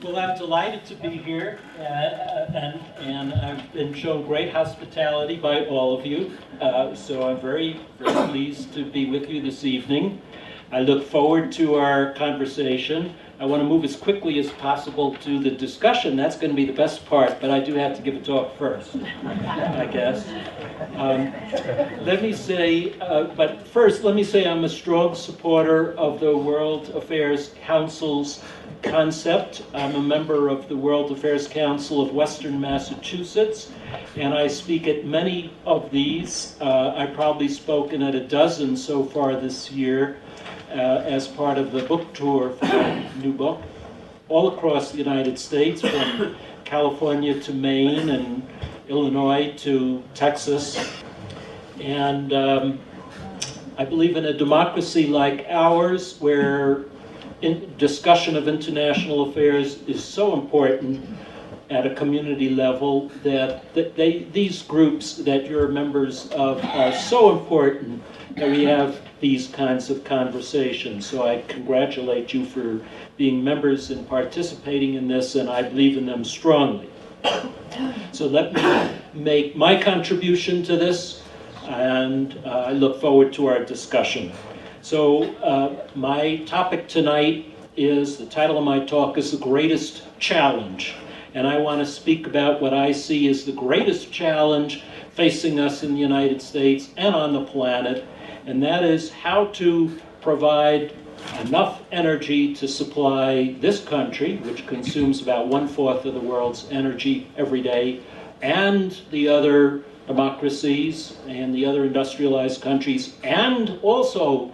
Well, I'm delighted to be here, and I've been shown great hospitality by all of you. So I'm very, very pleased to be with you this evening. I look forward to our conversation. I want to move as quickly as possible to the discussion. That's going to be the best part, but I do have to give a talk first, I guess. Let me say, but first, let me say I'm a strong supporter of the World Affairs Council's concept. I'm a member of the World Affairs Council of Western Massachusetts, and I speak at many of these. I've probably spoken at a dozen so far this year as part of the book tour for my new book, all across the United States, from California to Maine and Illinois to Texas. And I believe in a democracy like ours, where discussion of international affairs is so important at a community level, that these groups that you're members of are so important that we have these kinds of conversations. So I congratulate you for being members and participating in this, and I believe in them strongly. So let me make my contribution to this, and I look forward to our discussion. So my topic tonight is, the title of my talk is The Greatest Challenge. And I want to speak about what I see as the greatest challenge facing us in the United States and on the planet, and that is how to provide enough energy to supply this country, which consumes about 1/4 of the world's energy every day, and the other democracies and the other industrialized countries, and also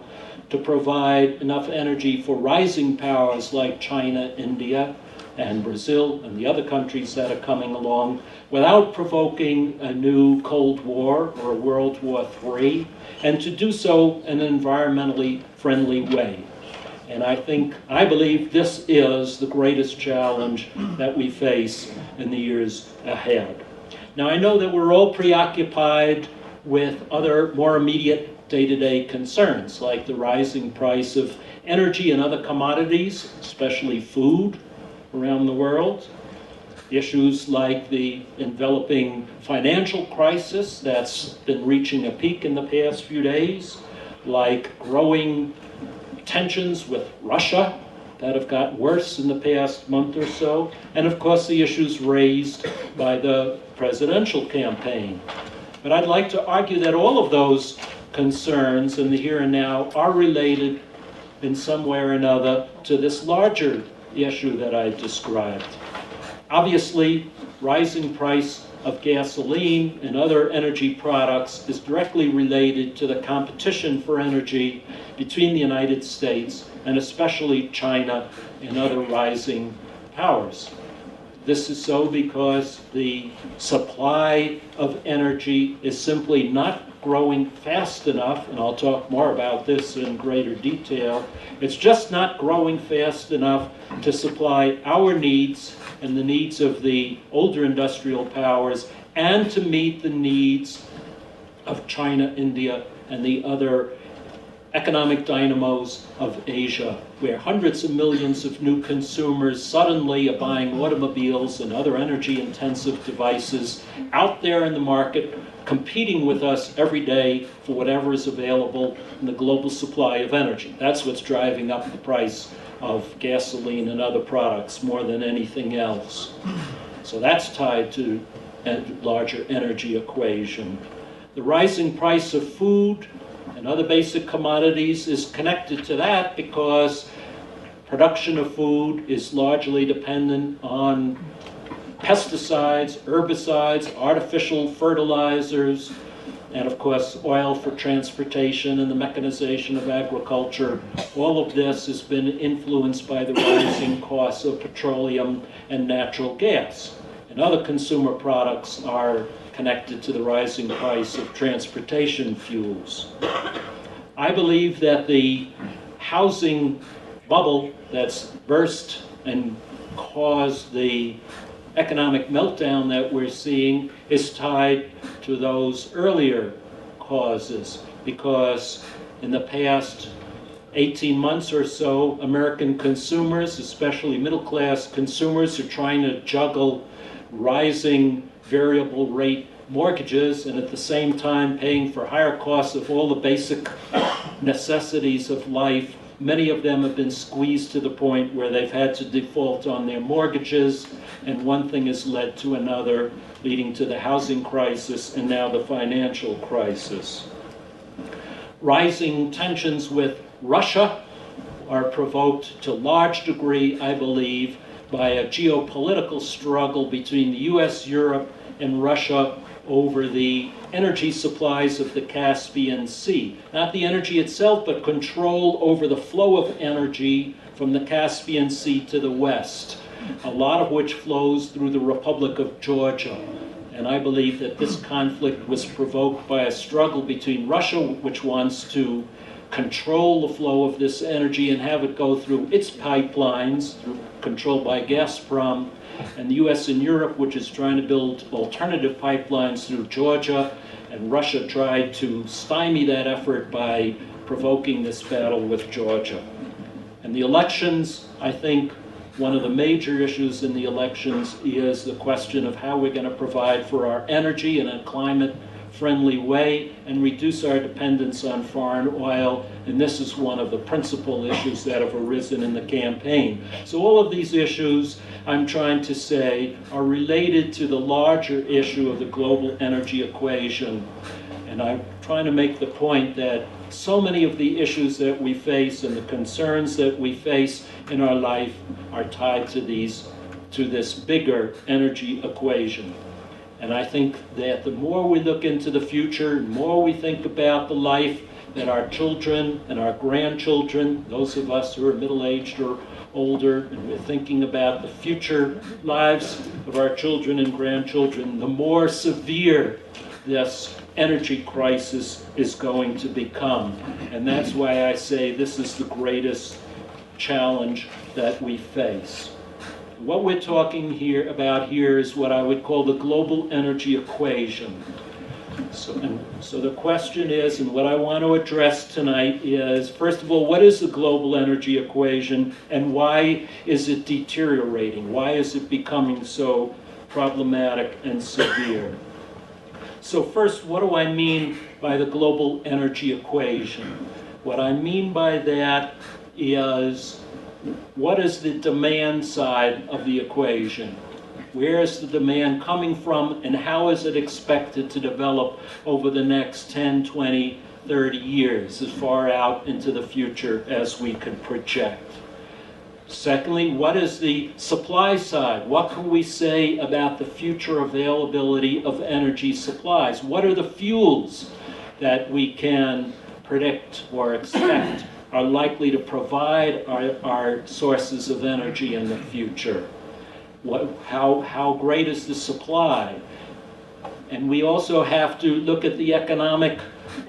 to provide enough energy for rising powers like China, India, and Brazil, and the other countries that are coming along, without provoking a new Cold War or a World War III, and to do so in an environmentally friendly way. And I believe this is the greatest challenge that we face in the years ahead. Now, I know that we're all preoccupied with other more immediate day-to-day concerns, like the rising price of energy and other commodities, especially food, around the world. Issues like the enveloping financial crisis that's been reaching a peak in the past few days, like growing tensions with Russia that have gotten worse in the past month or so, and of course the issues raised by the presidential campaign. But I'd like to argue that all of those concerns in the here and now are related in some way or another to this larger issue that I described. Obviously, rising price of gasoline and other energy products is directly related to the competition for energy between the United States and especially China and other rising powers. This is so because the supply of energy is simply not growing fast enough, and I'll talk more about this in greater detail. It's just not growing fast enough to supply our needs and the needs of the older industrial powers, and to meet the needs of China, India, and the other economic dynamos of Asia, where hundreds of millions of new consumers suddenly are buying automobiles and other energy-intensive devices out there in the market, competing with us every day for whatever is available in the global supply of energy. That's what's driving up the price of gasoline and other products more than anything else. So that's tied to a larger energy equation. The rising price of food and other basic commodities is connected to that, because production of food is largely dependent on pesticides, herbicides, artificial fertilizers, and of course oil for transportation and the mechanization of agriculture. All of this has been influenced by the rising costs of petroleum and natural gas. And other consumer products are connected to the rising price of transportation fuels. I believe that the housing bubble that's burst and caused the economic meltdown that we're seeing is tied to those earlier causes, because in the past 18 months or so, American consumers, especially middle-class consumers, are trying to juggle rising variable rate mortgages and at the same time paying for higher costs of all the basic necessities of life. Many of them have been squeezed to the point where they've had to default on their mortgages, and one thing has led to another, leading to the housing crisis and now the financial crisis. Rising tensions with Russia are provoked to a large degree, I believe, by a geopolitical struggle between the US, Europe, and Russia over the energy supplies of the Caspian Sea. Not the energy itself, but control over the flow of energy from the Caspian Sea to the west, a lot of which flows through the Republic of Georgia. And I believe that this conflict was provoked by a struggle between Russia, which wants to control the flow of this energy and have it go through its pipelines, controlled by Gazprom, and the US and Europe, which is trying to build alternative pipelines through Georgia, and Russia tried to stymie that effort by provoking this battle with Georgia. And the elections, I think, one of the major issues in the elections is the question of how we're going to provide for our energy in a climate-friendly way and reduce our dependence on foreign oil. And this is one of the principal issues that have arisen in the campaign. So all of these issues, I'm trying to say, are related to the larger issue of the global energy equation. And I'm trying to make the point that so many of the issues that we face and the concerns that we face in our life are tied to this bigger energy equation. And I think that the more we look into the future, the more we think about the life that our children and our grandchildren, those of us who are middle-aged or older, and we're thinking about the future lives of our children and grandchildren, the more severe this energy crisis is going to become. And that's why I say this is the greatest challenge that we face. What we're talking about here is what I would call the global energy equation. So the question is, and what I want to address tonight is, first of all, what is the global energy equation and why is it deteriorating? Why is it becoming so problematic and severe? So first, what do I mean by the global energy equation? What I mean by that is, what is the demand side of the equation? Where is the demand coming from, and how is it expected to develop over the next 10, 20, 30 years, as far out into the future as we can project? Secondly, what is the supply side? What can we say about the future availability of energy supplies? What are the fuels that we can predict or expect are likely to provide our sources of energy in the future? How great is the supply? And we also have to look at the economic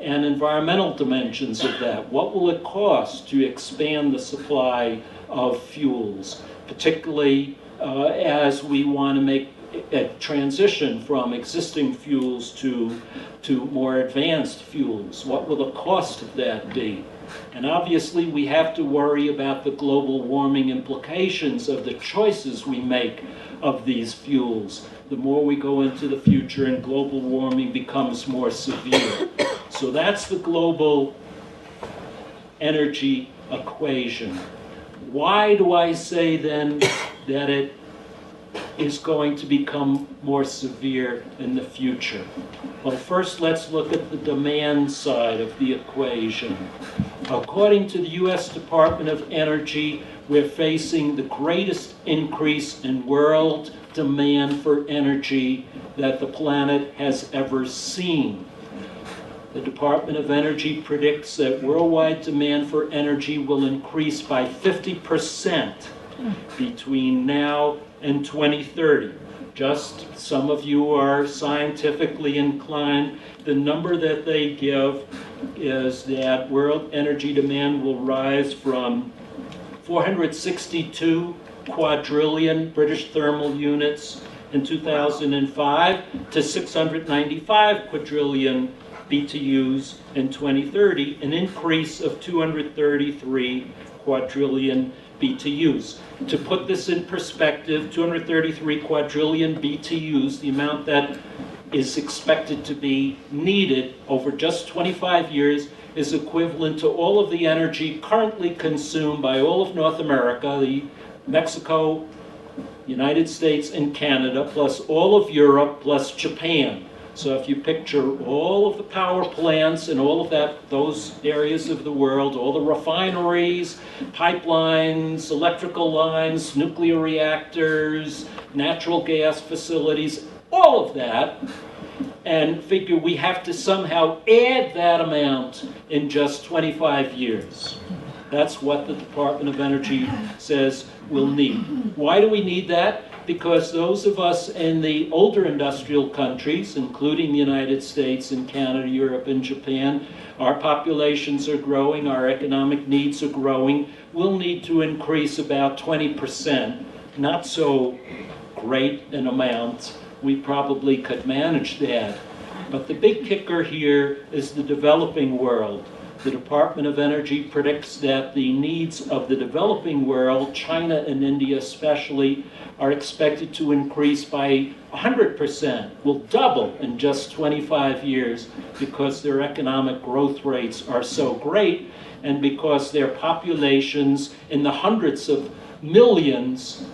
and environmental dimensions of that. What will it cost to expand the supply of fuels, particularly as we want to make a transition from existing fuels to more advanced fuels? What will the cost of that be? And obviously we have to worry about the global warming implications of the choices we make of these fuels. The more we go into the future and global warming becomes more severe. So that's the global energy equation. Why do I say then that it is going to become more severe in the future? Well, first let's look at the demand side of the equation. According to the US Department of Energy, we're facing the greatest increase in world demand for energy that the planet has ever seen. The Department of Energy predicts that worldwide demand for energy will increase by 50% between now and 2030. Just some of you are scientifically inclined. The number that they give is that world energy demand will rise from 462 quadrillion British thermal units in 2005 to 695 quadrillion BTUs in 2030, an increase of 233 quadrillion BTUs. To put this in perspective, 233 quadrillion BTUs, the amount that is expected to be needed over just 25 years, is equivalent to all of the energy currently consumed by all of North America, Mexico, United States, and Canada, plus all of Europe, plus Japan. So if you picture all of the power plants and all of those areas of the world, all the refineries, pipelines, electrical lines, nuclear reactors, natural gas facilities, all of that, and figure we have to somehow add that amount in just 25 years. That's what the Department of Energy says we'll need. Why do we need that? Because those of us in the older industrial countries, including the United States and Canada, Europe, and Japan, our populations are growing, our economic needs are growing. We'll need to increase about 20%, not so great an amount. We probably could manage that. But the big kicker here is the developing world. The Department of Energy predicts that the needs of the developing world, China and India especially, are expected to increase by 100%, will double in just 25 years because their economic growth rates are so great and because their populations in the hundreds of millions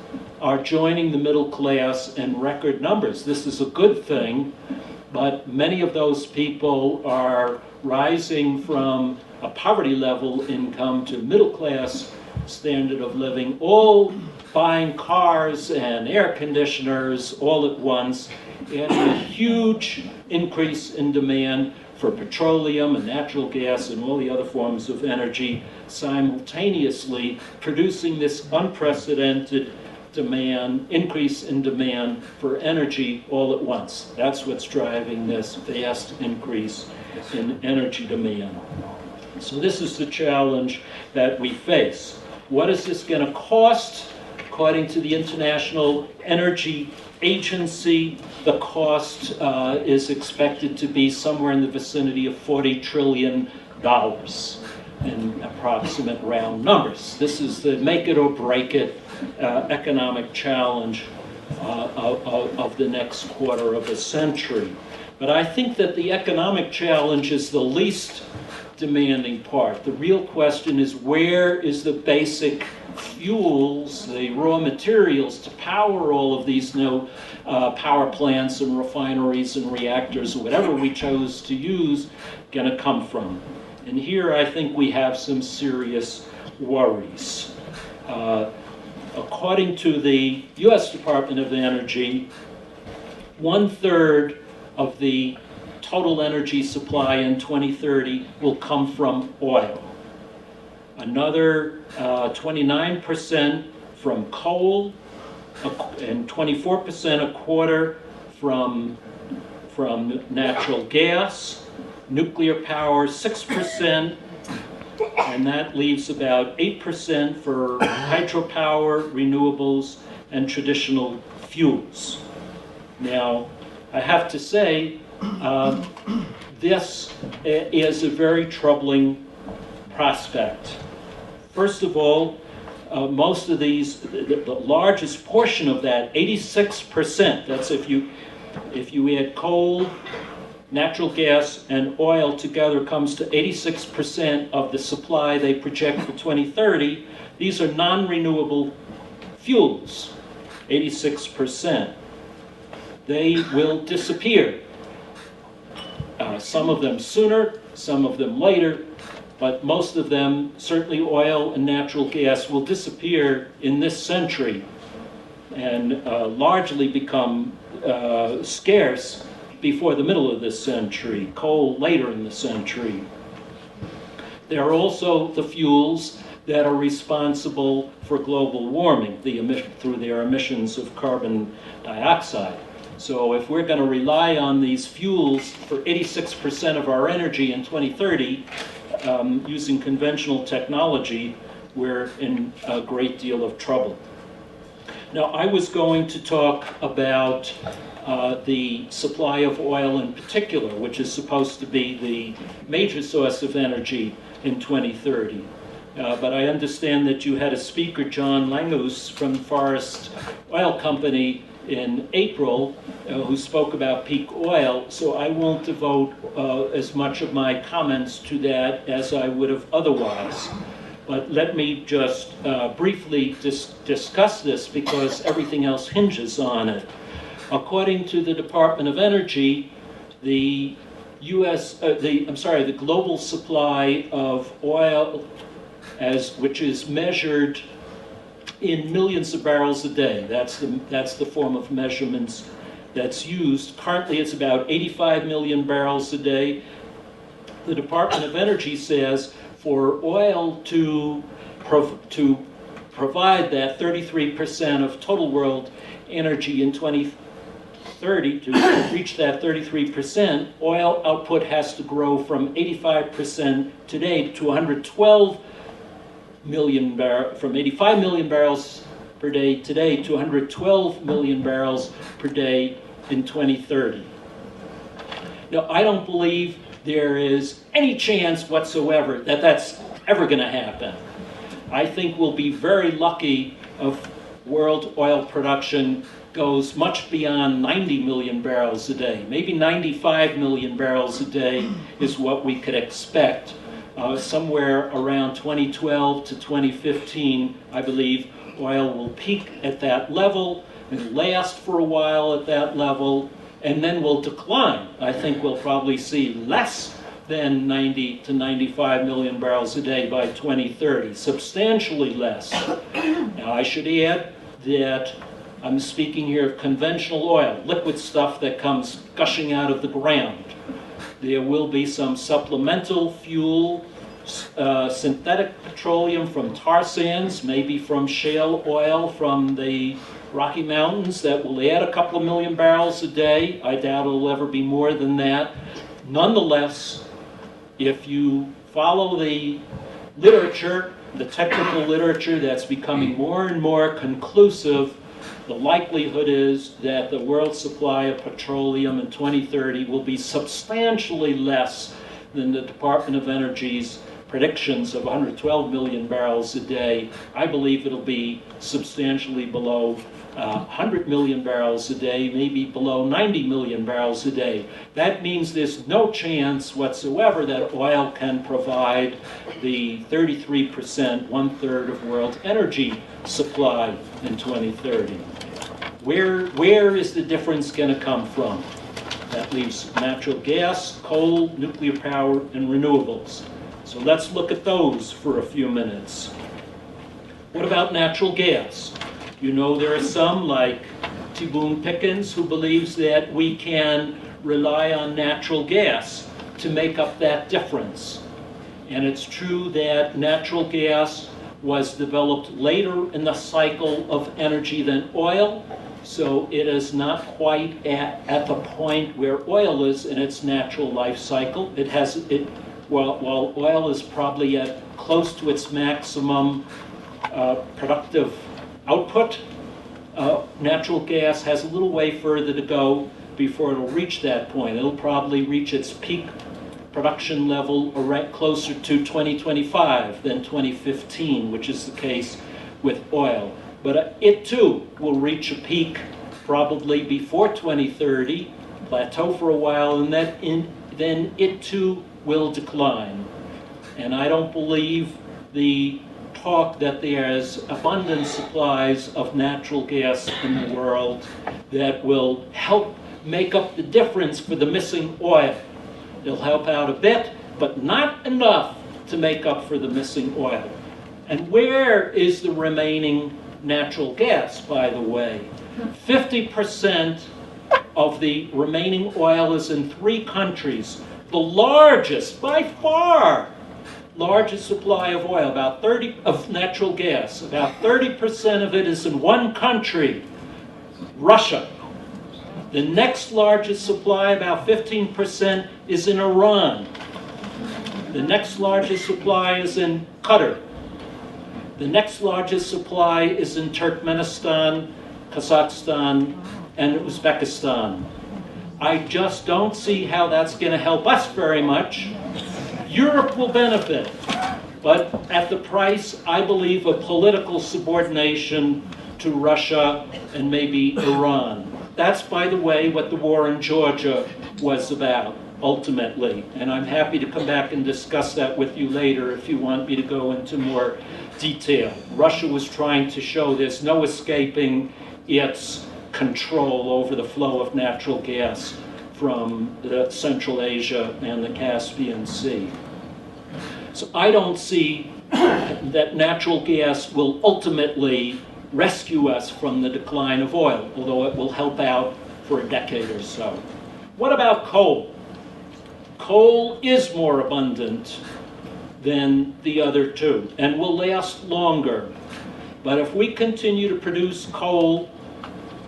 are joining the middle class in record numbers. This is a good thing, but many of those people are rising from a poverty level income to middle class standard of living, all buying cars and air conditioners all at once, and a huge increase in demand for petroleum and natural gas and all the other forms of energy, simultaneously producing this unprecedented demand, increase in demand for energy all at once. That's what's driving this vast increase in energy demand. So this is the challenge that we face. What is this going to cost? According to the International Energy Agency, the cost is expected to be somewhere in the vicinity of $40 trillion in approximate round numbers. This is the make it or break it economic challenge of the next quarter of a century. But I think that the economic challenge is the least demanding part. The real question is, where is the basic fuels, the raw materials to power all of these new power plants and refineries and reactors, or whatever we chose to use, going to come from? And here I think we have some serious worries. According to the US Department of Energy, 1/3 of the total energy supply in 2030 will come from oil. Another 29% from coal, and 24%, a quarter, from natural gas, nuclear power 6%, and that leaves about 8% for hydropower, renewables, and traditional fuels. Now, I have to say, this is a very troubling prospect. First of all, most of these, the largest portion of that, 86%, that's if you add coal, natural gas, and oil together, comes to 86% of the supply they project for 2030. These are non-renewable fuels, 86%. They will disappear. Some of them sooner, some of them later, but most of them, certainly oil and natural gas, will disappear in this century and largely become scarce before the middle of this century, coal later in the century. There are also the fuels that are responsible for global warming through their emissions of carbon dioxide. So if we're going to rely on these fuels for 86% of our energy in 2030, using conventional technology, we're in a great deal of trouble. Now, I was going to talk about the supply of oil in particular, which is supposed to be the major source of energy in 2030. But I understand that you had a speaker, John Langus, from Forest Oil Company in April, who spoke about peak oil, so I won't devote as much of my comments to that as I would have otherwise. But let me just briefly discuss this because everything else hinges on it. According to the Department of Energy, the global supply of oil, which is measured in millions of barrels a day. That's the form of measurements that's used. Currently, it's about 85 million barrels a day. The Department of Energy says for oil to provide that 33% of total world energy in 2030, to reach that 33%, oil output has to grow from 85% today to 112 million from 85 million barrels per day today to 112 million barrels per day in 2030. Now, I don't believe there is any chance whatsoever that that's ever going to happen. I think we'll be very lucky if world oil production goes much beyond 90 million barrels a day. Maybe 95 million barrels a day is what we could expect. Somewhere around 2012 to 2015, I believe oil will peak at that level and last for a while at that level, and then will decline. I think we'll probably see less than 90 to 95 million barrels a day by 2030, substantially less. Now, I should add that I'm speaking here of conventional oil, liquid stuff that comes gushing out of the ground. There will be some supplemental fuel, synthetic petroleum from tar sands, maybe from shale oil from the Rocky Mountains that will add a couple of million barrels a day. I doubt it'll ever be more than that. Nonetheless, if you follow the literature, the technical literature that's becoming more and more conclusive, the likelihood is that the world supply of petroleum in 2030 will be substantially less than the Department of Energy's predictions of 112 million barrels a day. I believe it'll be substantially below 100 million barrels a day, maybe below 90 million barrels a day. That means there's no chance whatsoever that oil can provide the 33%, one-third of world energy supply in 2030. Where is the difference going to come from? That leaves natural gas, coal, nuclear power, and renewables. So let's look at those for a few minutes. What about natural gas? You know, there are some, like T. Boone Pickens, who believes that we can rely on natural gas to make up that difference. And it's true that natural gas was developed later in the cycle of energy than oil, so it is not quite at the point where oil is in its natural life cycle. While oil is probably at close to its maximum productive output, natural gas has a little way further to go before it'll reach that point. It'll probably reach its peak production level closer to 2025 than 2015, which is the case with oil. But it too will reach a peak probably before 2030, plateau for a while, and then it too will decline. And I don't believe the talk that there's abundant supplies of natural gas in the world that will help make up the difference for the missing oil. It'll help out a bit, but not enough to make up for the missing oil. And where is the remaining natural gas, by the way? 50% of the remaining oil is in 3 countries. The largest, by far, largest supply of oil, of natural gas. About 30% of it is in one country, Russia. The next largest supply, about 15%, is in Iran. The next largest supply is in Qatar. The next largest supply is in Turkmenistan, Kazakhstan, and Uzbekistan. I just don't see how that's going to help us very much. Europe will benefit, but at the price, I believe, of political subordination to Russia and maybe Iran. That's, by the way, what the war in Georgia was about, ultimately. And I'm happy to come back and discuss that with you later if you want me to go into more detail. Russia was trying to show there's no escaping its control over the flow of natural gas from Central Asia and the Caspian Sea. So I don't see that natural gas will ultimately rescue us from the decline of oil, although it will help out for a decade or so. What about coal? Coal is more abundant than the other two and will last longer. But if we continue to produce coal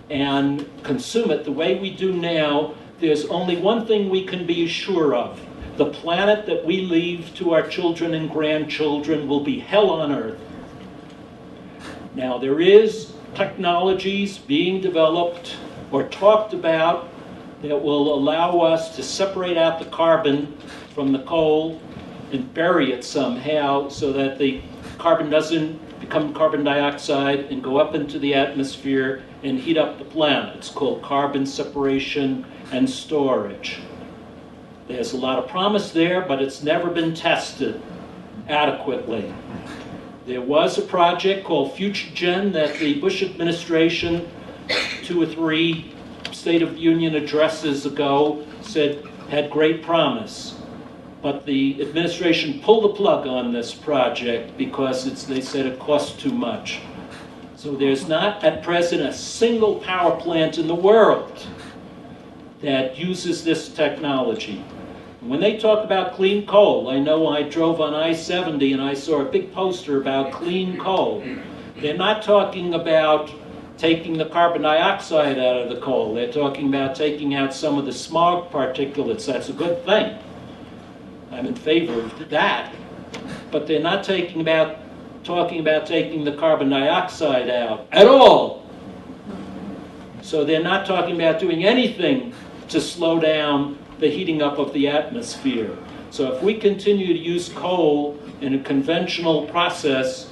and consume it the way we do now, there's only one thing we can be sure of. The planet that we leave to our children and grandchildren will be hell on earth. Now, there is technologies being developed or talked about that will allow us to separate out the carbon from the coal and bury it somehow so that the carbon doesn't become carbon dioxide and go up into the atmosphere and heat up the planet. It's called carbon separation and storage. There's a lot of promise there, but it's never been tested adequately. There was a project called FutureGen that the Bush administration, 2 or 3 State of the Union addresses ago, said had great promise. But the administration pulled the plug on this project because they said it cost too much. So there's not at present a single power plant in the world that uses this technology. When they talk about clean coal, I know I drove on I-70 and I saw a big poster about clean coal. They're not talking about taking the carbon dioxide out of the coal. They're talking about taking out some of the smog particulates. That's a good thing. I'm in favor of that. But they're not talking about taking the carbon dioxide out at all. So they're not talking about doing anything to slow down the heating up of the atmosphere. So if we continue to use coal in a conventional process,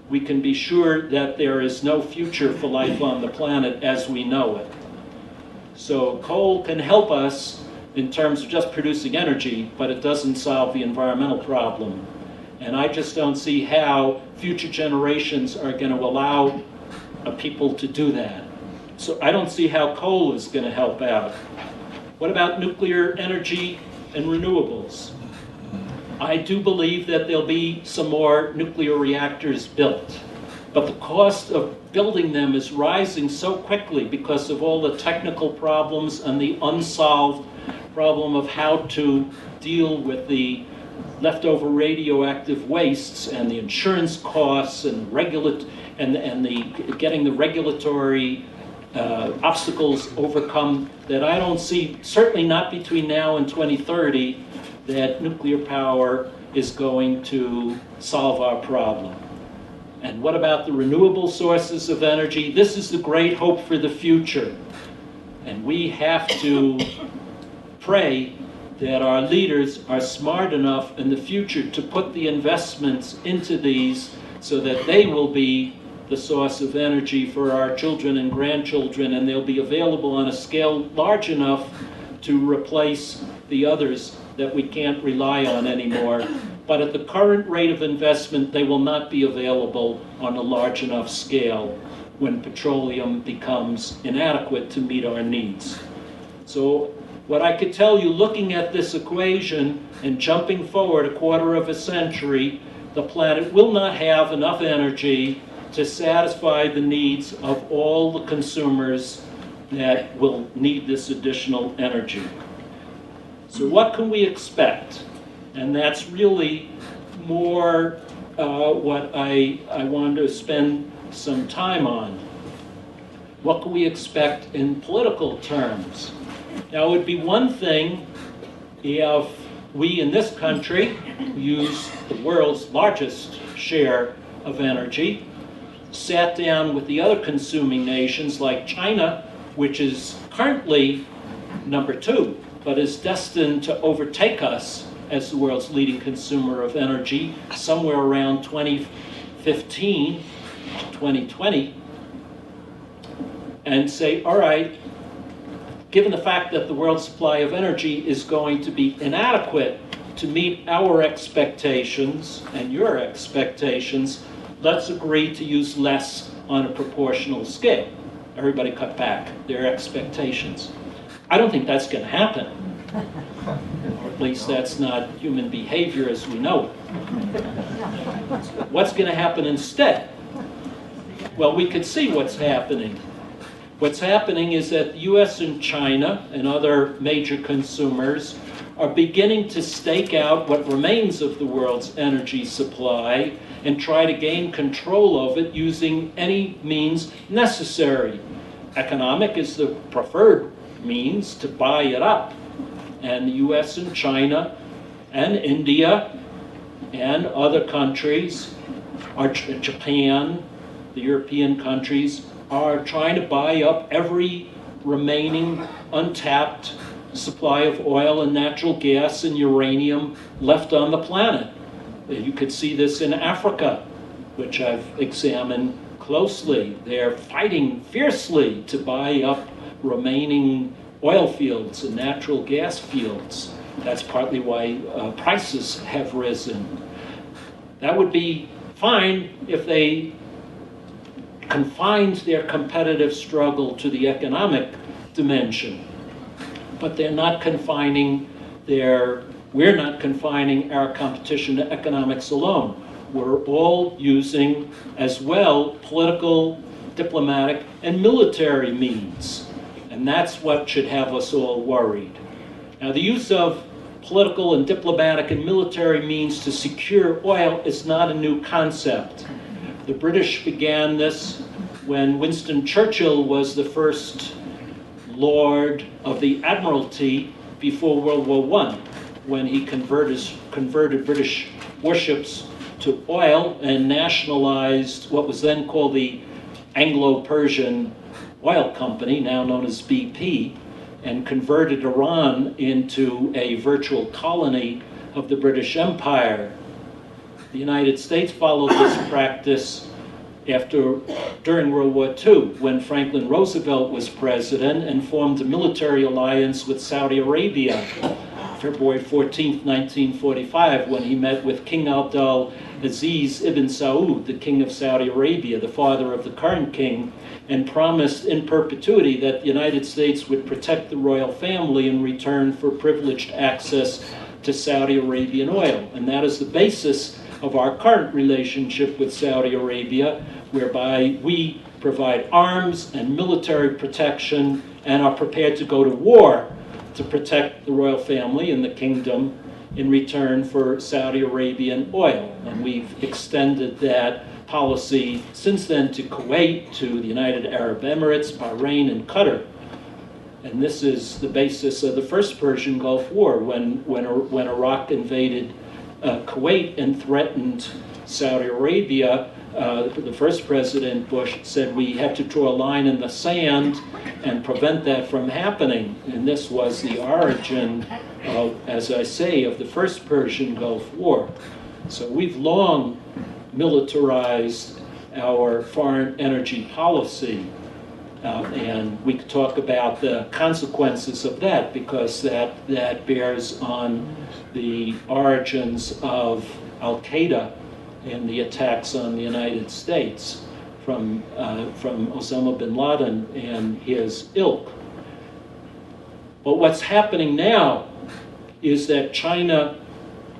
we can be sure that there is no future for life on the planet as we know it. So coal can help us in terms of just producing energy, but it doesn't solve the environmental problem. And I just don't see how future generations are going to allow people to do that. So I don't see how coal is going to help out. What about nuclear energy and renewables? I do believe that there'll be some more nuclear reactors built, but the cost of building them is rising so quickly because of all the technical problems and the unsolved problem of how to deal with the leftover radioactive wastes and the insurance costs and getting the regulatory obstacles overcome, that I don't see, certainly not between now and 2030, that nuclear power is going to solve our problem. And what about the renewable sources of energy? This is the great hope for the future. And we have to pray that our leaders are smart enough in the future to put the investments into these so that they will be the source of energy for our children and grandchildren, and they'll be available on a scale large enough to replace the others that we can't rely on anymore. But at the current rate of investment, they will not be available on a large enough scale when petroleum becomes inadequate to meet our needs. So what I could tell you, looking at this equation and jumping forward a quarter of a century, the planet will not have enough energy to satisfy the needs of all the consumers that will need this additional energy. So what can we expect? And that's really more what I want to spend some time on. What can we expect in political terms? Now, it would be one thing if we in this country use the world's largest share of energy, sat down with the other consuming nations like China, which is currently number 2, but is destined to overtake us as the world's leading consumer of energy somewhere around 2015 to 2020, and say, all right, given the fact that the world's supply of energy is going to be inadequate to meet our expectations and your expectations, let's agree to use less on a proportional scale. Everybody cut back their expectations. I don't think that's going to happen. Or at least that's not human behavior as we know it. What's going to happen instead? Well, we could see what's happening. What's happening is that the US and China and other major consumers are beginning to stake out what remains of the world's energy supply and try to gain control of it using any means necessary. Economic is the preferred means to buy it up. And the US and China and India and other countries, Japan, the European countries, are trying to buy up every remaining untapped supply of oil and natural gas and uranium left on the planet. You could see this in Africa, which I've examined closely. They're fighting fiercely to buy up remaining oil fields and natural gas fields. That's partly why prices have risen. That would be fine if they confined their competitive struggle to the economic dimension. But they're not confining we're not confining our competition to economics alone. We're all using as well political, diplomatic, and military means. And that's what should have us all worried. Now, the use of political and diplomatic and military means to secure oil is not a new concept. The British began this when Winston Churchill was the first Lord of the Admiralty before World War I, when he converted British warships to oil and nationalized what was then called the Anglo-Persian Oil Company, now known as BP, and converted Iran into a virtual colony of the British Empire. The United States followed this practice during World War II, when Franklin Roosevelt was president and formed a military alliance with Saudi Arabia, February 14th, 1945, when he met with King Abdul Aziz ibn Saud, the king of Saudi Arabia, the father of the current king, and promised in perpetuity that the United States would protect the royal family in return for privileged access to Saudi Arabian oil. And that is the basis of our current relationship with Saudi Arabia, whereby we provide arms and military protection and are prepared to go to war to protect the royal family and the kingdom in return for Saudi Arabian oil. And we've extended that policy since then to Kuwait, to the United Arab Emirates, Bahrain, and Qatar. And this is the basis of the first Persian Gulf War, when Iraq invaded Kuwait and threatened Saudi Arabia. The first President Bush said we had to draw a line in the sand and prevent that from happening. And this was the origin, as I say, of the first Persian Gulf War. So we've long militarized our foreign energy policy. And we could talk about the consequences of that, because that bears on the origins of Al-Qaeda and the attacks on the United States from Osama bin Laden and his ilk. But what's happening now is that China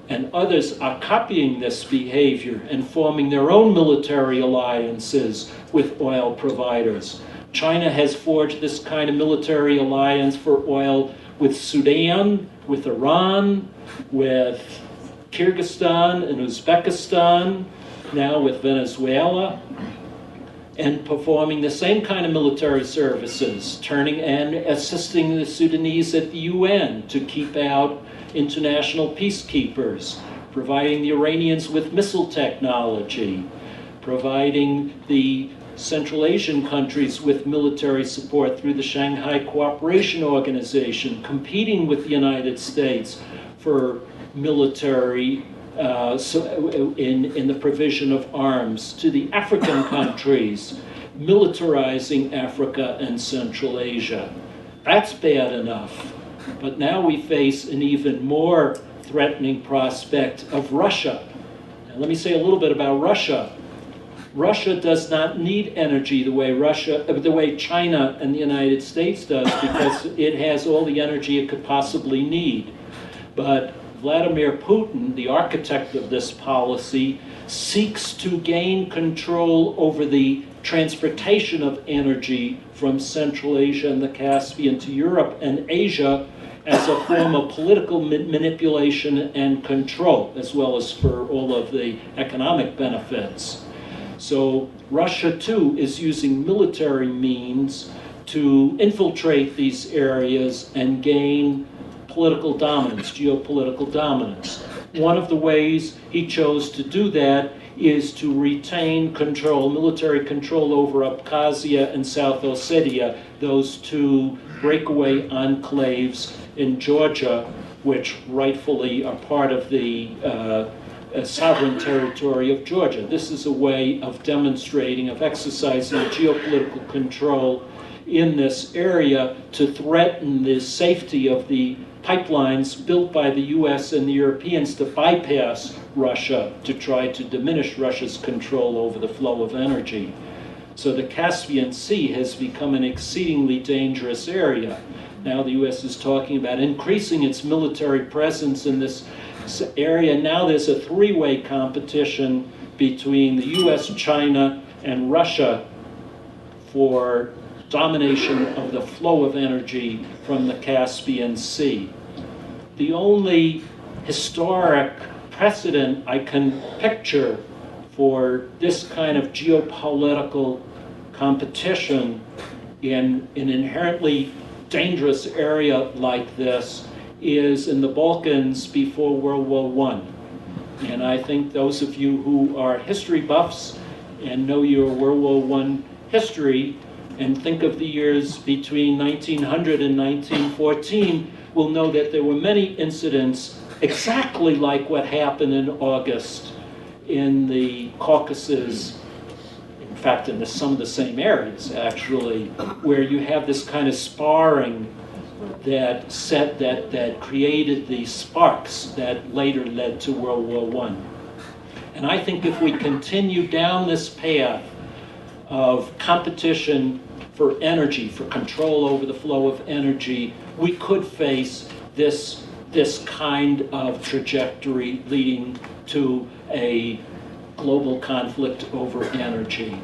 and others are copying this behavior and forming their own military alliances with oil providers. China has forged this kind of military alliance for oil with Sudan, with Iran, with Kyrgyzstan and Uzbekistan, now with Venezuela, and performing the same kind of military services, turning and assisting the Sudanese at the UN to keep out international peacekeepers, providing the Iranians with missile technology, providing the Central Asian countries with military support through the Shanghai Cooperation Organization, competing with the United States for military in the provision of arms, to the African countries, militarizing Africa and Central Asia. That's bad enough. But now we face an even more threatening prospect of Russia. Now, let me say a little bit about Russia. Russia does not need energy the way China and the United States does, because it has all the energy it could possibly need. But Vladimir Putin, the architect of this policy, seeks to gain control over the transportation of energy from Central Asia and the Caspian to Europe and Asia as a form of political manipulation and control, as well as for all of the economic benefits. So Russia, too, is using military means to infiltrate these areas and gain political dominance, geopolitical dominance. One of the ways he chose to do that is to retain control, military control over Abkhazia and South Ossetia, those two breakaway enclaves in Georgia, which rightfully are part of the sovereign territory of Georgia. This is a way of demonstrating, of exercising geopolitical control in this area to threaten the safety of the pipelines built by the US and the Europeans to bypass Russia, to try to diminish Russia's control over the flow of energy. So the Caspian Sea has become an exceedingly dangerous area. Now the US is talking about increasing its military presence in this area. Now there's a three-way competition between the US, China, and Russia for domination of the flow of energy from the Caspian Sea. The only historic precedent I can picture for this kind of geopolitical competition in an inherently dangerous area like this is in the Balkans before World War I. And I think those of you who are history buffs and know your World War I history and think of the years between 1900 and 1914 will know that there were many incidents exactly like what happened in August in the Caucasus, in fact in some of the same areas actually, where you have this kind of sparring that created the sparks that later led to World War I. And I think if we continue down this path of competition for energy, for control over the flow of energy, we could face this kind of trajectory leading to a global conflict over energy.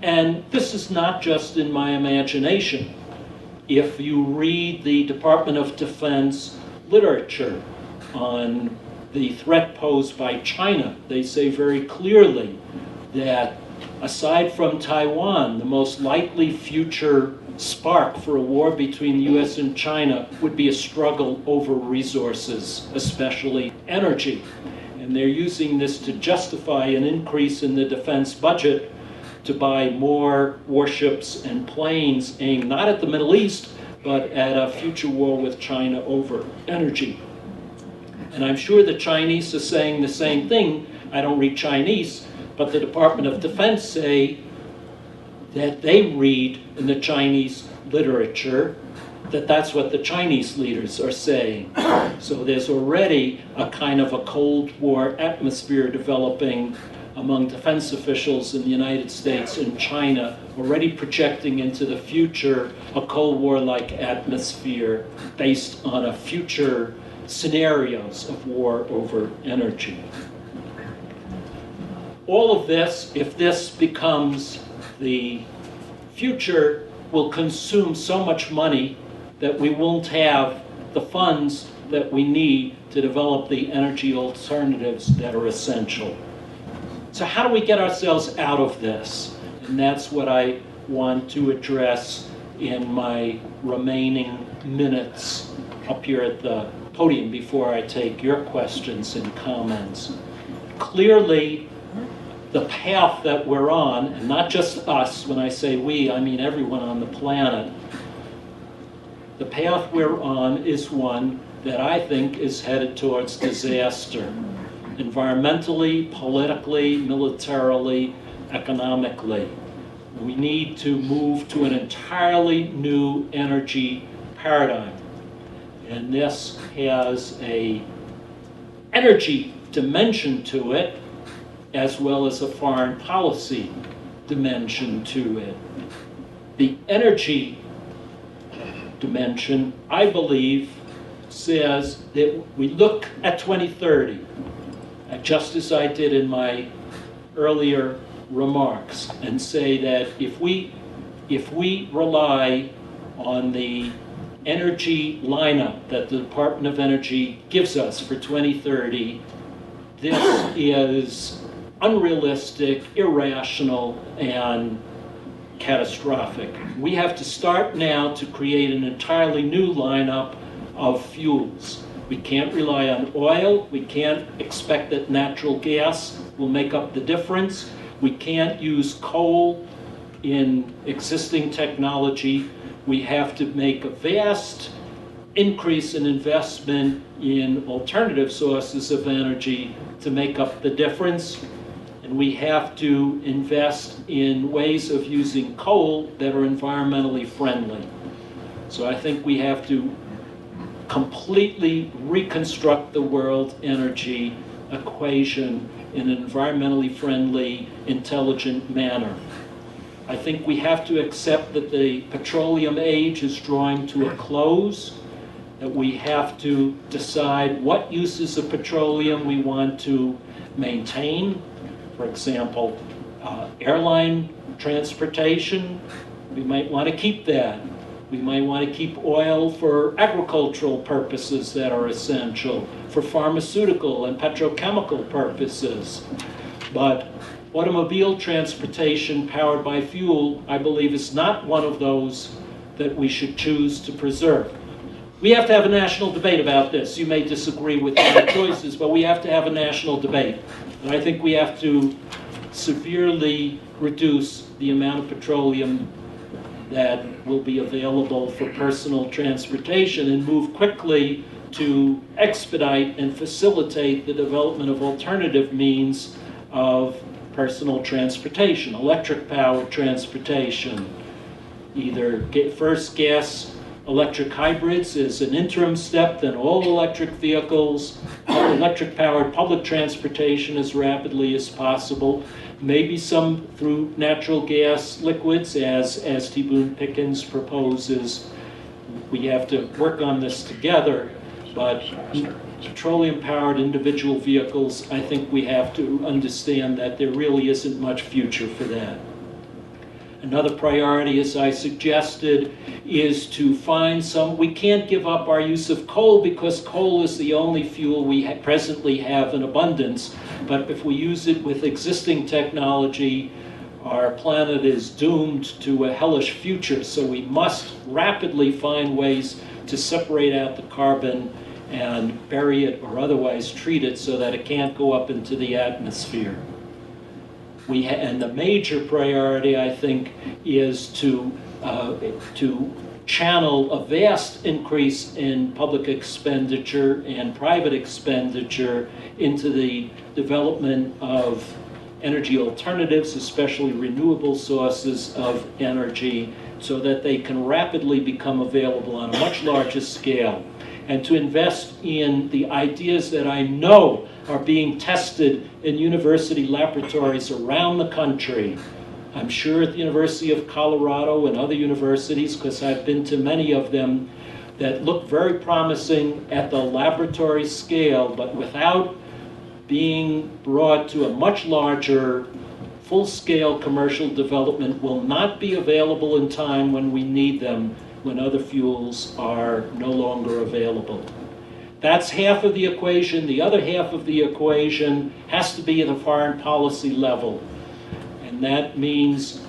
And this is not just in my imagination. If you read the Department of Defense literature on the threat posed by China, they say very clearly that aside from Taiwan, the most likely future spark for a war between the US and China would be a struggle over resources, especially energy. And they're using this to justify an increase in the defense budget to buy more warships and planes aimed not at the Middle East, but at a future war with China over energy. And I'm sure the Chinese are saying the same thing. I don't read Chinese, but the Department of Defense say that they read in the Chinese literature that that's what the Chinese leaders are saying. So there's already a kind of a Cold War atmosphere developing among defense officials in the United States and China, already projecting into the future a Cold War-like atmosphere based on a future scenarios of war over energy. All of this, if this becomes the future, will consume so much money that we won't have the funds that we need to develop the energy alternatives that are essential. So how do we get ourselves out of this? And that's what I want to address in my remaining minutes up here at the podium before I take your questions and comments. Clearly, the path that we're on, and not just us, when I say we, I mean everyone on the planet, the path we're on is one that I think is headed towards disaster, environmentally, politically, militarily, economically. We need to move to an entirely new energy paradigm. And this has an energy dimension to it, as well as a foreign policy dimension to it. The energy dimension, I believe, says that we look at 2030, just as I did in my earlier remarks, and say that if we rely on the energy lineup that the Department of Energy gives us for 2030, this is unrealistic, irrational, and catastrophic. We have to start now to create an entirely new lineup of fuels. We can't rely on oil. We can't expect that natural gas will make up the difference. We can't use coal in existing technology. We have to make a vast increase in investment in alternative sources of energy to make up the difference. And we have to invest in ways of using coal that are environmentally friendly. So I think we have to completely reconstruct the world energy equation in an environmentally friendly, intelligent manner. I think we have to accept that the petroleum age is drawing to a close, that we have to decide what uses of petroleum we want to maintain. For example, airline transportation, we might want to keep that. We might want to keep oil for agricultural purposes that are essential, for pharmaceutical and petrochemical purposes. But automobile transportation powered by fuel, I believe, is not one of those that we should choose to preserve. We have to have a national debate about this. You may disagree with my choices, but we have to have a national debate. And I think we have to severely reduce the amount of petroleum that will be available for personal transportation and move quickly to expedite and facilitate the development of alternative means of personal transportation, electric-powered transportation. Either first gas electric hybrids is an interim step, then all electric vehicles, electric-powered public transportation as rapidly as possible, maybe some through natural gas liquids, as T. Boone Pickens proposes. We have to work on this together, but petroleum-powered individual vehicles, I think we have to understand that there really isn't much future for that. Another priority, as I suggested, is to find we can't give up our use of coal because coal is the only fuel we presently have in abundance. But if we use it with existing technology, our planet is doomed to a hellish future. So we must rapidly find ways to separate out the carbon and bury it or otherwise treat it so that it can't go up into the atmosphere. And the major priority, I think, is to channel a vast increase in public expenditure and private expenditure into the development of energy alternatives, especially renewable sources of energy, so that they can rapidly become available on a much larger scale. And to invest in the ideas that I know are being tested in university laboratories around the country. I'm sure at the University of Colorado and other universities, because I've been to many of them, that look very promising at the laboratory scale, but without being brought to a much larger, full-scale commercial development, will not be available in time when we need them, when other fuels are no longer available. That's half of the equation. The other half of the equation has to be at the foreign policy level. And that means,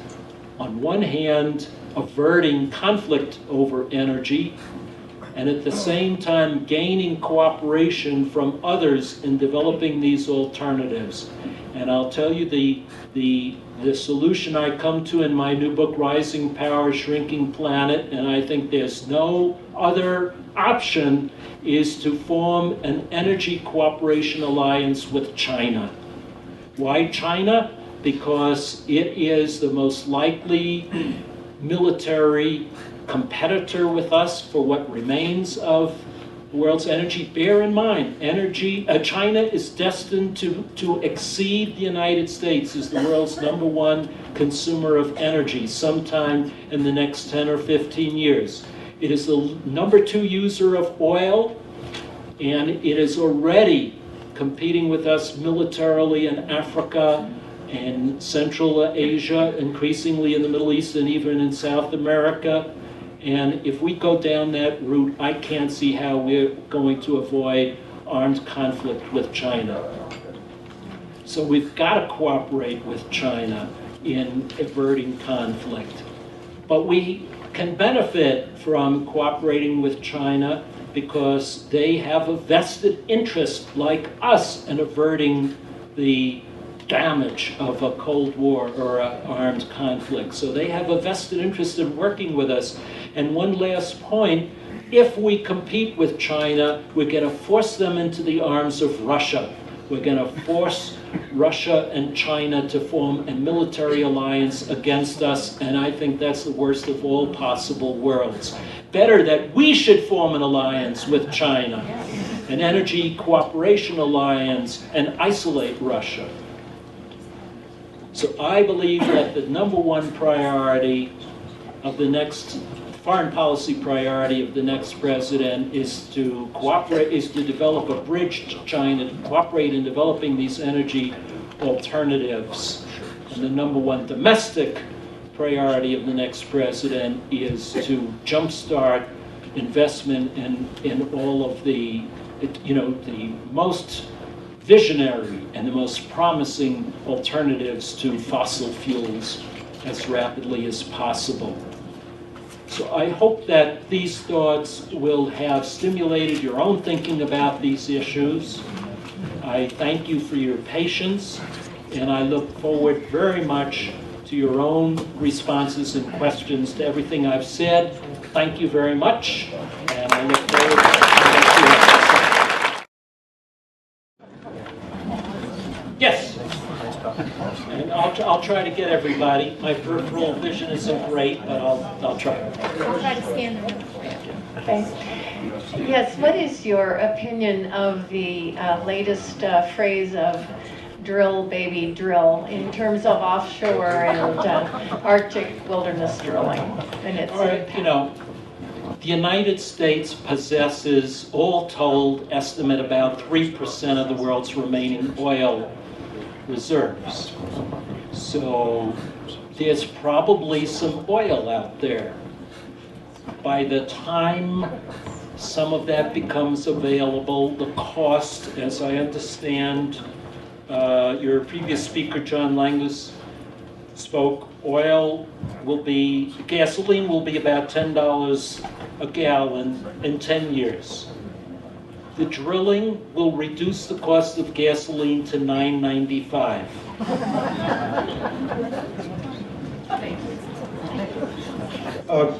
on one hand, averting conflict over energy, and at the same time gaining cooperation from others in developing these alternatives. And I'll tell you the solution I come to in my new book, Rising Power, Shrinking Planet, and I think there's no other option, is to form an energy cooperation alliance with China. Why China? Because it is the most likely military competitor with us for what remains of the world's energy. Bear in mind, China is destined to exceed the United States as the world's #1 consumer of energy sometime in the next 10 or 15 years. It is the #2 user of oil, and it is already competing with us militarily in Africa and Central Asia, increasingly in the Middle East and even in South America. And if we go down that route, I can't see how we're going to avoid armed conflict with China. So we've got to cooperate with China in averting conflict. But we can benefit from cooperating with China because they have a vested interest, like us, in averting the damage of a Cold War or an armed conflict. So they have a vested interest in working with us. And one last point, if we compete with China, we're going to force them into the arms of Russia. We're going to force Russia and China to form a military alliance against us, and I think that's the worst of all possible worlds. Better that we should form an alliance with China, an energy cooperation alliance, and isolate Russia. So I believe that the #1 priority of the next foreign policy priority of the next president is to cooperate, is to develop a bridge to China, to cooperate in developing these energy alternatives. And the #1 domestic priority of the next president is to jumpstart investment in all of the most visionary and the most promising alternatives to fossil fuels as rapidly as possible. So I hope that these thoughts will have stimulated your own thinking about these issues. I thank you for your patience, and I look forward very much to your own responses and questions to everything I've said. Thank you very much, and I look forward to what you have to say. Yes. And I'll try to get everybody. My peripheral vision isn't great, but I'll try. I'll try to scan the room for you. Okay. Yes, what is your opinion of the latest phrase of drill, baby, drill, in terms of offshore and Arctic wilderness drilling? And its All right, the United States possesses, all told, estimate about 3% of the world's remaining oil reserves. So there's probably some oil out there. By the time some of that becomes available, the cost, as I understand, your previous speaker, John Langus, spoke, gasoline will be about $10 a gallon in 10 years. The drilling will reduce the cost of gasoline to $9.95.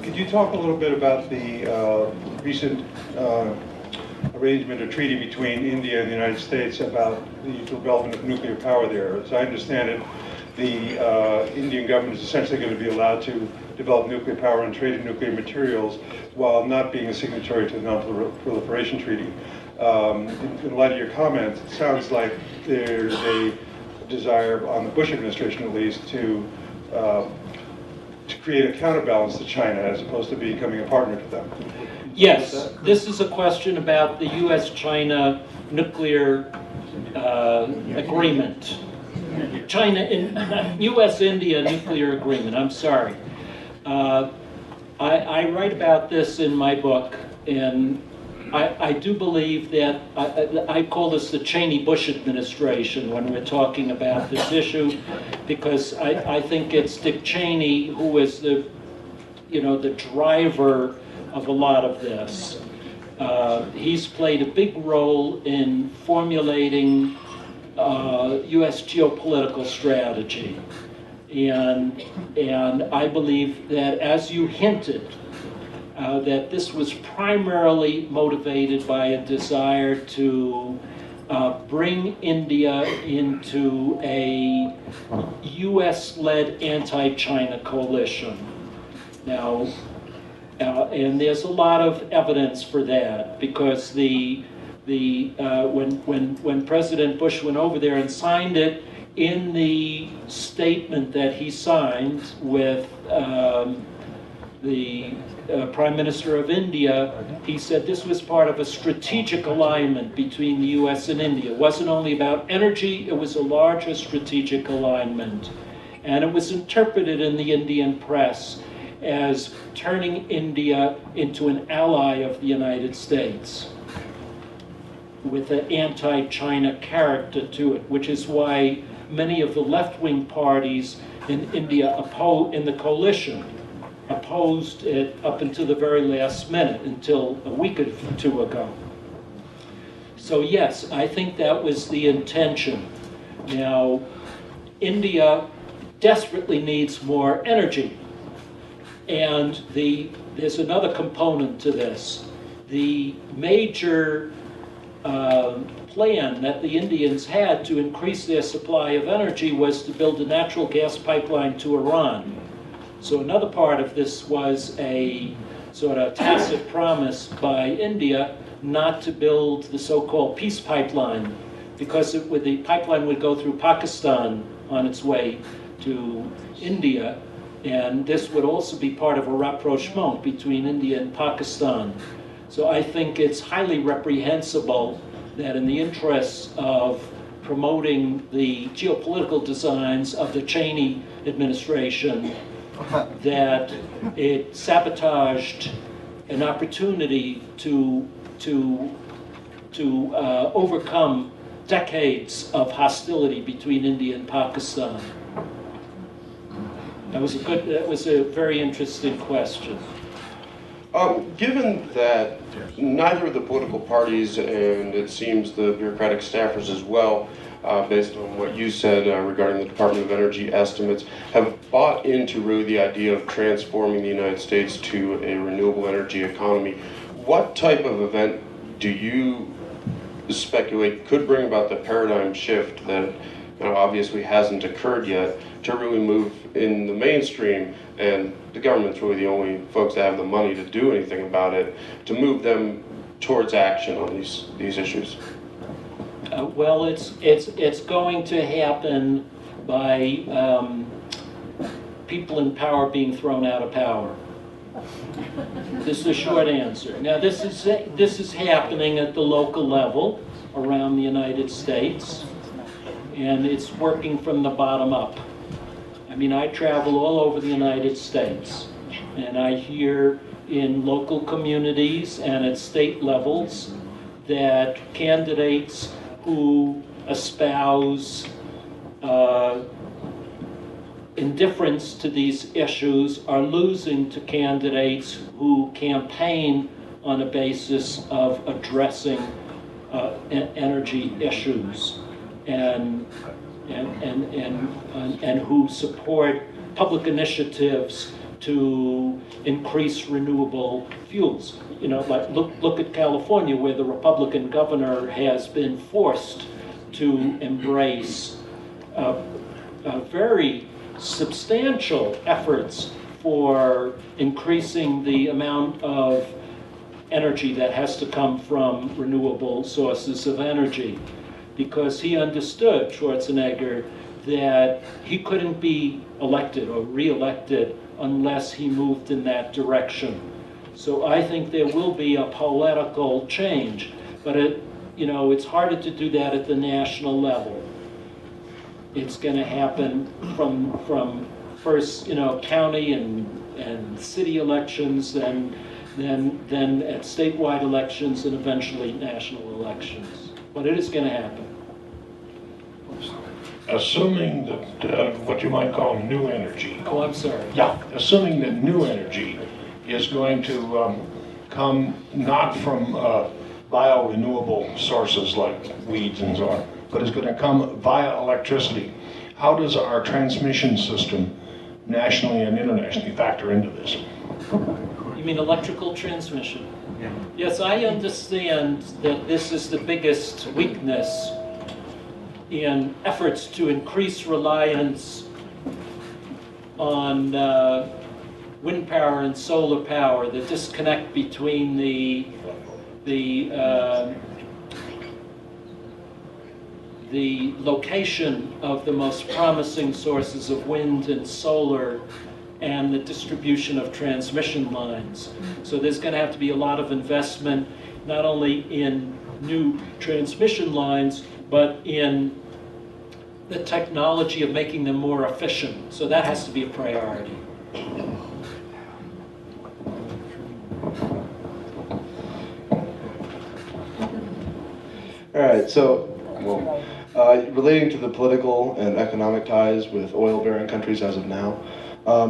Could you talk a little bit about the recent arrangement or treaty between India and the United States about the development of nuclear power there? As I understand it, the Indian government is essentially going to be allowed to develop nuclear power and trade in nuclear materials while not being a signatory to the Non-Proliferation Treaty. In light of your comments, it sounds like there's a desire on the Bush administration, at least, to create a counterbalance to China as opposed to becoming a partner to them. Yes, this is a question about the U.S.-China nuclear agreement. U.S.-India nuclear agreement, I'm sorry. I write about this in my book, and I do believe that, I call this the Cheney-Bush administration when we're talking about this issue, because I think it's Dick Cheney who is the driver of a lot of this. He's played a big role in formulating U.S. geopolitical strategy. And I believe that, as you hinted, that this was primarily motivated by a desire to bring India into a U.S.-led anti-China coalition. Now, and there's a lot of evidence for that, because when President Bush went over there and signed it, in the statement that he signed with the Prime Minister of India, he said this was part of a strategic alignment between the U.S. and India. It wasn't only about energy, it was a larger strategic alignment. And it was interpreted in the Indian press as turning India into an ally of the United States, with an anti-China character to it, which is why many of the left-wing parties in India in the coalition opposed it up until the very last minute, until a week or two ago. So yes, I think that was the intention. Now, India desperately needs more energy. And there's another component to this. The major plan that the Indians had to increase their supply of energy was to build a natural gas pipeline to Iran. So another part of this was a sort of tacit promise by India not to build the so-called peace pipeline, because the pipeline would go through Pakistan on its way to India, and this would also be part of a rapprochement between India and Pakistan. So I think it's highly reprehensible that, in the interests of promoting the geopolitical designs of the Cheney administration, that it sabotaged an opportunity to overcome decades of hostility between India and Pakistan. That was a very interesting question. Given that neither of the political parties, and it seems the bureaucratic staffers as well, based on what you said regarding the Department of Energy estimates, have bought into really the idea of transforming the United States to a renewable energy economy, what type of event do you speculate could bring about the paradigm shift that obviously hasn't occurred yet, to really move in the mainstream, and the government's really the only folks that have the money to do anything about it, to move them towards action on these issues? Well, it's going to happen by people in power being thrown out of power. This is the short answer. Now, this is happening at the local level around the United States, and it's working from the bottom up. I mean, I travel all over the United States, and I hear in local communities and at state levels that candidates who espouse indifference to these issues are losing to candidates who campaign on a basis of addressing energy issues and who support public initiatives to increase renewable fuels. You know, like look at California, where the Republican governor has been forced to embrace very substantial efforts for increasing the amount of energy that has to come from renewable sources of energy, because he understood, Schwarzenegger, that he couldn't be elected or re-elected unless he moved in that direction. So I think there will be a political change, but it's harder to do that at the national level. It's going to happen from first, county and city elections, then at statewide elections, and eventually national elections. But it is going to happen. Assuming that what you might call new energy. Oh, I'm sorry. Yeah, assuming that new energy is going to come not from biorenewable sources like weeds and so on, but is going to come via electricity. How does our transmission system nationally and internationally factor into this? You mean electrical transmission? Yes, I understand that this is the biggest weakness in efforts to increase reliance on wind power and solar power, the disconnect between the location of the most promising sources of wind and solar and the distribution of transmission lines. So there's going to have to be a lot of investment, not only in new transmission lines, but in the technology of making them more efficient. So that has to be a priority. All right, so relating to the political and economic ties with oil-bearing countries as of now,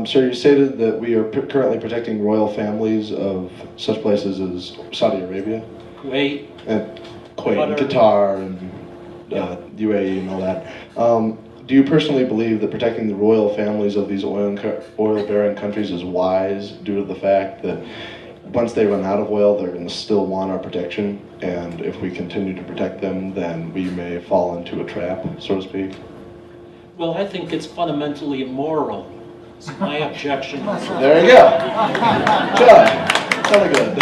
sir, you stated that we are currently protecting royal families of such places as Saudi Arabia, Kuwait, and Kuwait, and Qatar. Qatar, and UAE, and all that. Do you personally believe that protecting the royal families of these oil-bearing countries is wise, due to the fact that once they run out of oil, they're going to still want our protection, and if we continue to protect them, then we may fall into a trap, so to speak? well, I think it's fundamentally immoral. It's my objection. There you go. Good. Sounded good.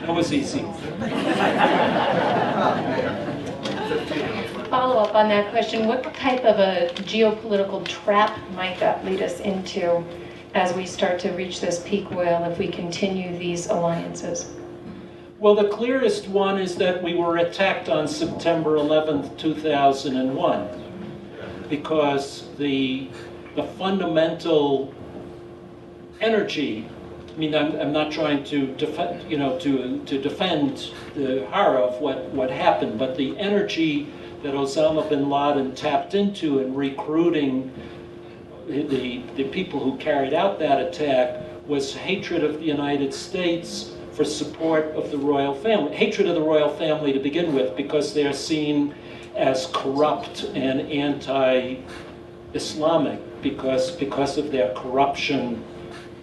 That was easy. Follow up on that question, what type of a geopolitical trap might that lead us into as we start to reach this peak oil if we continue these alliances? Well, the clearest one is that we were attacked on September 11th, 2001, because the fundamental energy, I mean, I'm not trying to defend, to defend the horror of what happened, but the energy that Osama bin Laden tapped into in recruiting the people who carried out that attack was hatred of the United States for support of the royal family. Hatred of the royal family to begin with, because they're seen as corrupt and anti-Islamic because of their corruption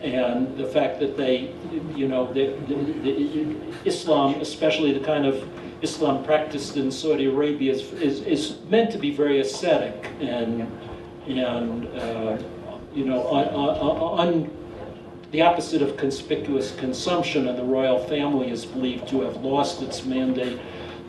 and the fact that they, the Islam, especially the kind of Islam practiced in Saudi Arabia, is meant to be very ascetic and on the opposite of conspicuous consumption, and the royal family is believed to have lost its mandate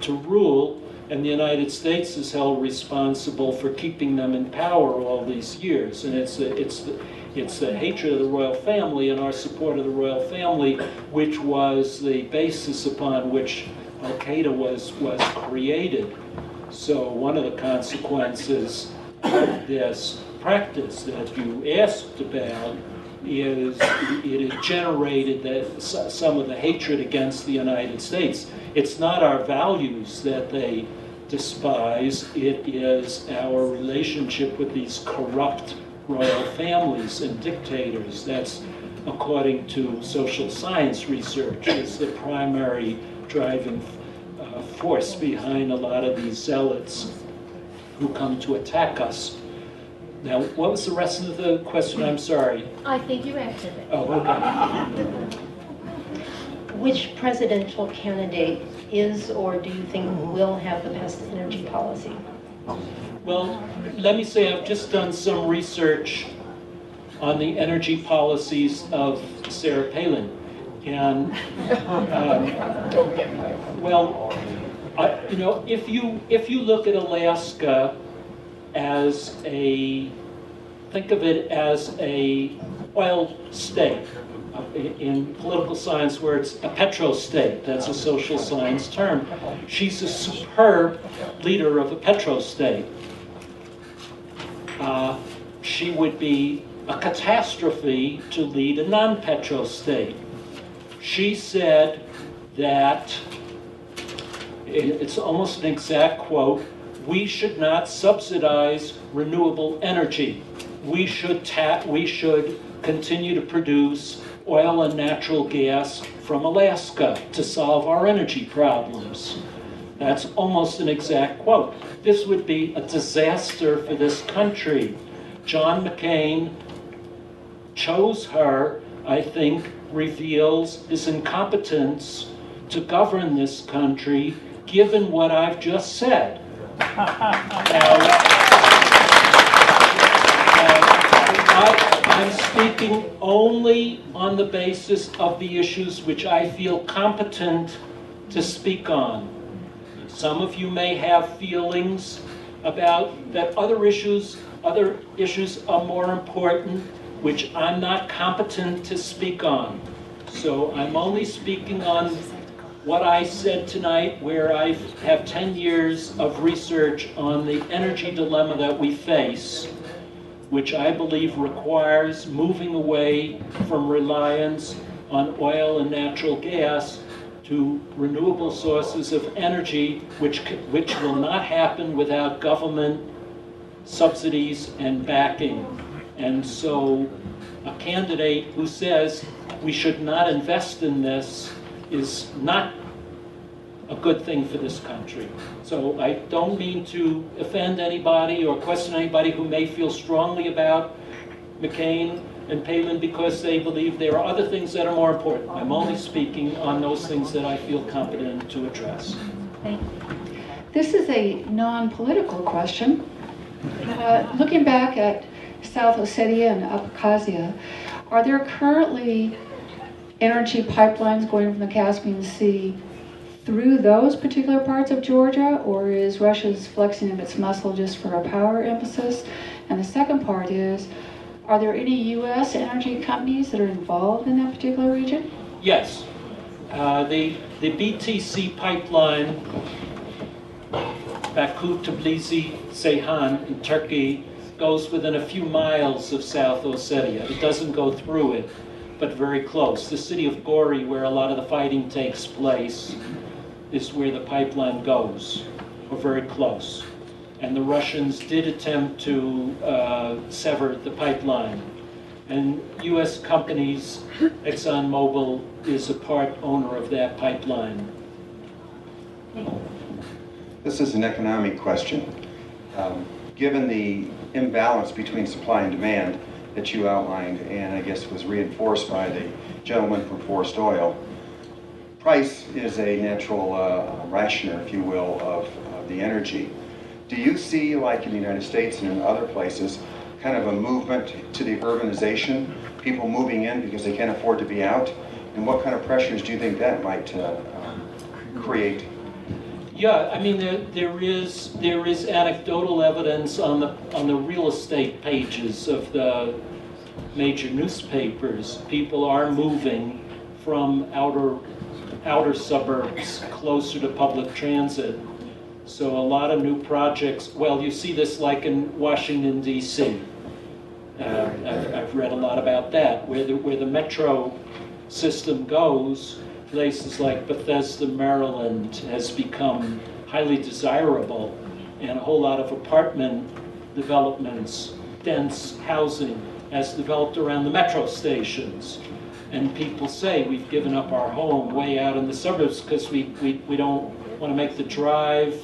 to rule, and the United States is held responsible for keeping them in power all these years. And it's the hatred of the royal family and our support of the royal family, which was the basis upon which Al-Qaeda was created. So one of the consequences of this practice that you asked about is it generated some of the hatred against the United States. It's not our values that they despise, it is our relationship with these corrupt royal families and dictators. That's, according to social science research, is the primary driving force behind a lot of these zealots who come to attack us. Now, what was the rest of the question? I'm sorry. I think you answered it. Oh, okay. Which presidential candidate is or do you think will have the best energy policy? Well, let me say I've just done some research on the energy policies of Sarah Palin. And, if you look at Alaska as think of it as a oil state. In political science, where it's a petrostate, that's a social science term. She's a superb leader of a petrostate. She would be a catastrophe to lead a non-petrostate. She said that, it's almost an exact quote, we should not subsidize renewable energy. We should continue to produce oil and natural gas from Alaska to solve our energy problems. That's almost an exact quote. This would be a disaster for this country. John McCain chose her, I think, reveals his incompetence to govern this country, given what I've just said. I'm speaking only on the basis of the issues which I feel competent to speak on. Some of you may have feelings about that other issues are more important, which I'm not competent to speak on. So I'm only speaking on what I said tonight, where I have 10 years of research on the energy dilemma that we face, which I believe requires moving away from reliance on oil and natural gas to renewable sources of energy, which will not happen without government subsidies and backing. And so a candidate who says we should not invest in this is not a good thing for this country. So I don't mean to offend anybody or question anybody who may feel strongly about McCain and Palin because they believe there are other things that are more important. I'm only speaking on those things that I feel competent to address. Thank you. This is a non-political question. Looking back at South Ossetia and Abkhazia, are there currently energy pipelines going from the Caspian Sea through those particular parts of Georgia, or is Russia's flexing of its muscle just for a power emphasis? And the second part is, are there any U.S. energy companies that are involved in that particular region? Yes. The BTC pipeline, Baku-Tbilisi-Ceyhan in Turkey, goes within a few miles of South Ossetia. It doesn't go through it, but very close. The city of Gori, where a lot of the fighting takes place, is where the pipeline goes, or very close. And the Russians did attempt to sever the pipeline. And U.S. companies, ExxonMobil is a part owner of that pipeline. This is an economic question. Given the imbalance between supply and demand that you outlined, and I guess was reinforced by the gentleman from Forest Oil, price is a natural rationer, if you will, of the energy. Do you see, like in the United States and in other places, kind of a movement to the urbanization, people moving in because they can't afford to be out? And what kind of pressures do you think that might create? Yeah, I mean, there is anecdotal evidence on the real estate pages of the major newspapers. People are moving from outer suburbs closer to public transit. So a lot of new projects, well, you see this like in Washington, D.C. I've read a lot about that, where the metro system goes. Places like Bethesda, Maryland has become highly desirable, and a whole lot of apartment developments, dense housing has developed around the metro stations. And people say we've given up our home way out in the suburbs because we don't want to make the drive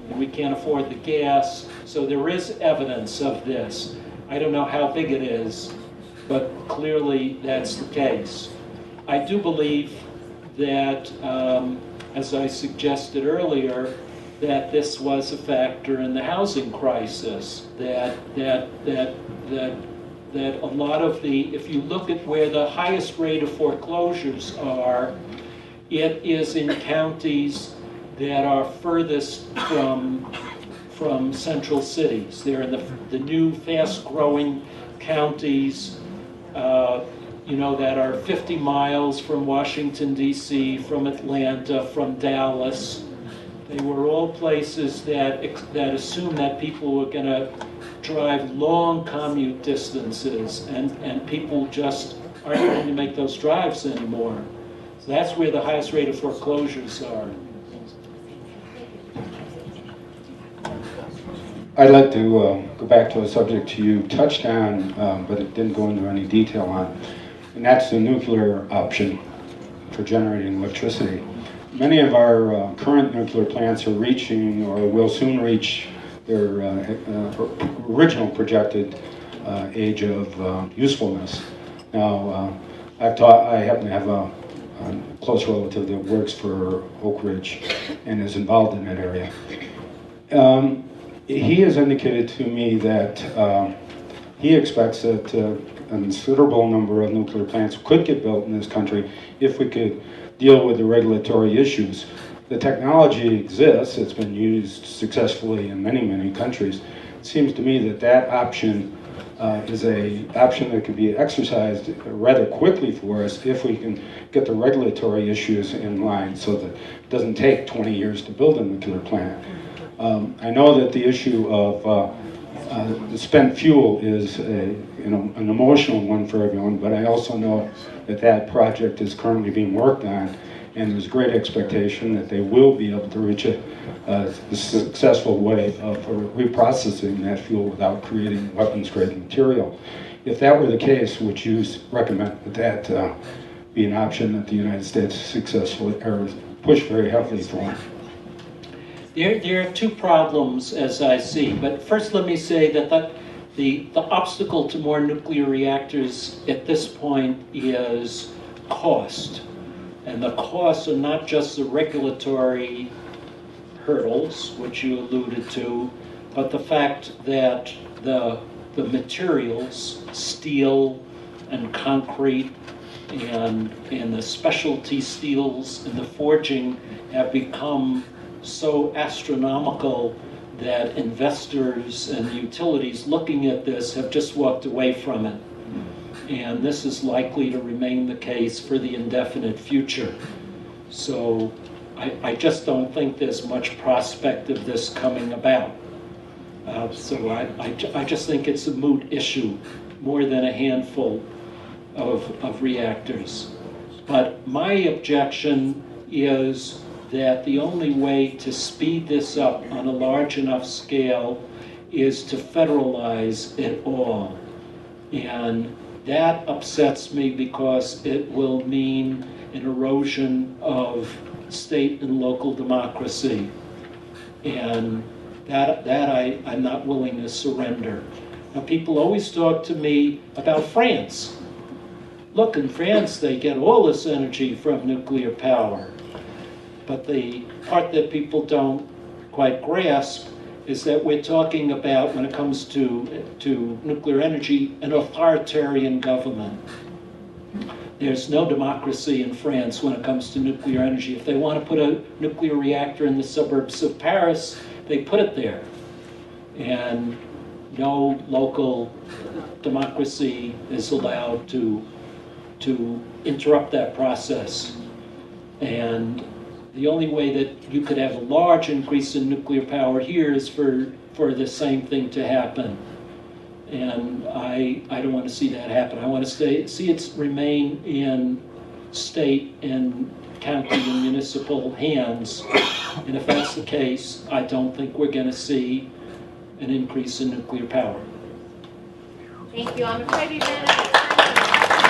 and we can't afford the gas. So there is evidence of this. I don't know how big it is, but clearly that's the case. I do believe that, as I suggested earlier, that this was a factor in the housing crisis, that a lot of the, if you look at where the highest rate of foreclosures are, it is in counties that are furthest from central cities. They're in the new fast-growing counties, that are 50 miles from Washington, D.C., from Atlanta, from Dallas. They were all places that assume that people were going to drive long commute distances, and people just aren't going to make those drives anymore. So that's where the highest rate of foreclosures are. I'd like to go back to a subject you touched on, but it didn't go into any detail on, and that's the nuclear option for generating electricity. Many of our current nuclear plants are reaching or will soon reach their original projected age of usefulness. Now, I happen to have a close relative that works for Oak Ridge and is involved in that area. He has indicated to me that he expects that a considerable number of nuclear plants could get built in this country if we could deal with the regulatory issues. The technology exists, it's been used successfully in many, many countries. It seems to me that that option is an option that could be exercised rather quickly for us if we can get the regulatory issues in line so that it doesn't take 20 years to build a nuclear plant. I know that the issue of the spent fuel is an emotional one for everyone, but I also know that that project is currently being worked on, and there's great expectation that they will be able to reach a successful way of reprocessing that fuel without creating weapons-grade material. If that were the case, would you recommend that that be an option that the United States successfully or push very heavily for? There are two problems as I see, but first let me say that the obstacle to more nuclear reactors at this point is cost. And the costs are not just the regulatory hurdles, which you alluded to, but the fact that the materials, steel and concrete and the specialty steels and the forging have become so astronomical that investors and utilities looking at this have just walked away from it. And this is likely to remain the case for the indefinite future. So I just don't think there's much prospect of this coming about. So I just think it's a moot issue, more than a handful of reactors. But my objection is that the only way to speed this up on a large enough scale is to federalize it all. And that upsets me because it will mean an erosion of state and local democracy. And that I'm not willing to surrender. Now, people always talk to me about France. Look, in France, they get all this energy from nuclear power. But the part that people don't quite grasp is that we're talking about, when it comes to nuclear energy, an authoritarian government. There's no democracy in France when it comes to nuclear energy. If they want to put a nuclear reactor in the suburbs of Paris, they put it there. And no local democracy is allowed to interrupt that process. And the only way that you could have a large increase in nuclear power here is for the same thing to happen. And I don't want to see that happen. I want to see it remain in state and county and municipal hands. And if that's the case, I don't think we're going to see an increase in nuclear power. Thank you. I'm afraid we've run out of time.